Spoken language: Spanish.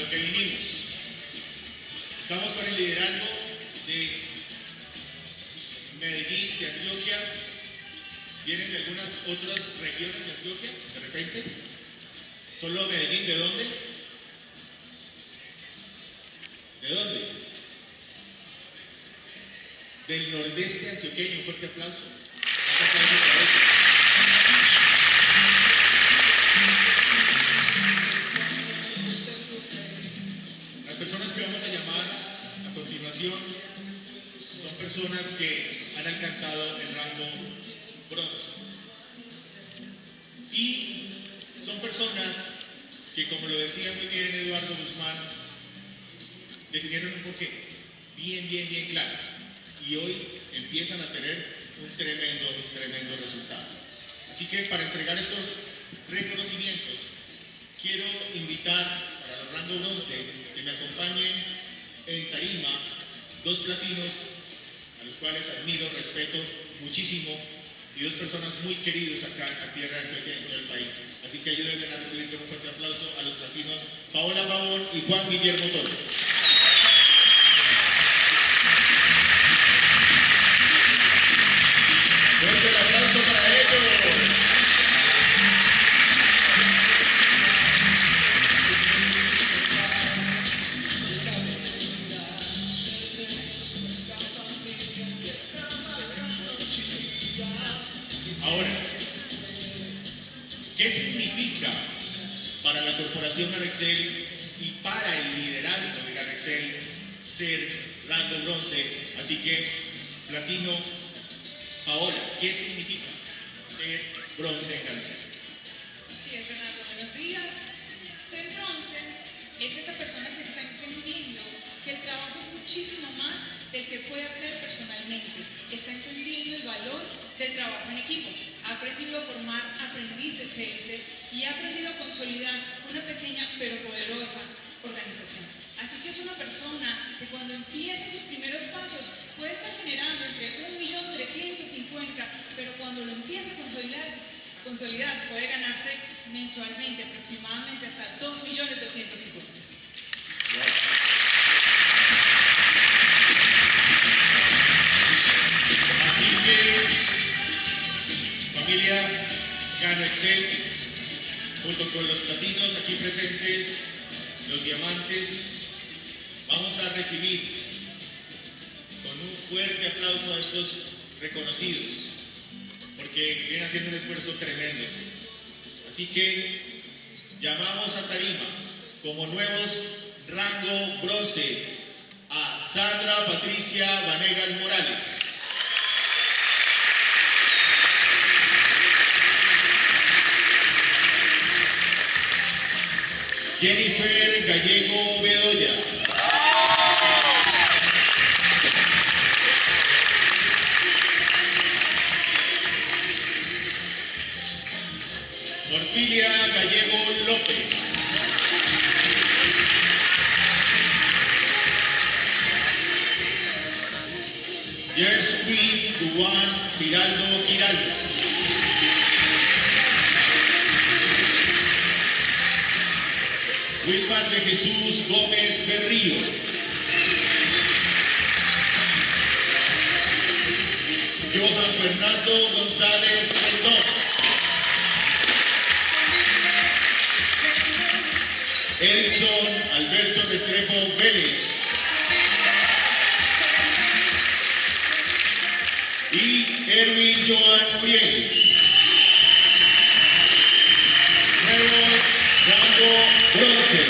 lo que vinimos. Estamos con el liderazgo de Medellín, de Antioquia. ¿Vienen de algunas otras regiones de Antioquia, de repente? ¿Solo Medellín? ¿De dónde? ¿De dónde? Del nordeste antioqueño. Un fuerte aplauso. Un aplauso para ellos. Las personas que vamos a llamar a continuación son personas que han alcanzado el rango bronce. Y son personas que, como lo decía muy bien Eduardo Guzmán, definieron un porqué bien claro. Y hoy empiezan a tener un tremendo resultado. Así que para entregar estos reconocimientos, quiero invitar para los rangos bronce que me acompañen en tarima dos platinos a los cuales admiro, respeto muchísimo, y dos personas muy queridos acá en la tierra de Antioquia y en todo el país. Así que ayúdenme a recibir con un fuerte aplauso a los platinos Paola Pavón y Juan Guillermo Toro. Fuerte el aplauso para ellos. Ahora, ¿qué significa para la corporación Garexel y para el liderazgo de Garexel ser rango bronce? Así que, platino, Paola, ¿qué significa ser bronce en Garexel? Sí, es Bernardo, buenos días. Ser bronce es esa persona que está entendiendo que el trabajo es muchísimo más del que puede hacer personalmente. Está entendiendo el valor del trabajo en equipo. Ha aprendido a formar aprendices élite y ha aprendido a consolidar una pequeña pero poderosa organización. Así que es una persona que cuando empieza sus primeros pasos puede estar generando entre 1.350.000, pero cuando lo empieza a consolidar puede ganarse mensualmente aproximadamente hasta 2.250.000. Así que, familia Garexel, junto con los platinos aquí presentes, los diamantes, vamos a recibir con un fuerte aplauso a estos reconocidos, porque vienen haciendo un esfuerzo tremendo. Así que llamamos a tarima como nuevos rango bronce a Sandra Patricia Vanegas Morales, Jennifer Gallego Bedoya, Orfilia Gallego López, Yersby Duan Giraldo Giraldo, Wilmar de Jesús Gómez Berrío, Johan Fernando González Rendón, Edison Alberto Restrepo Vélez y Erwin Joan Muriel. Nuevos rango bronce.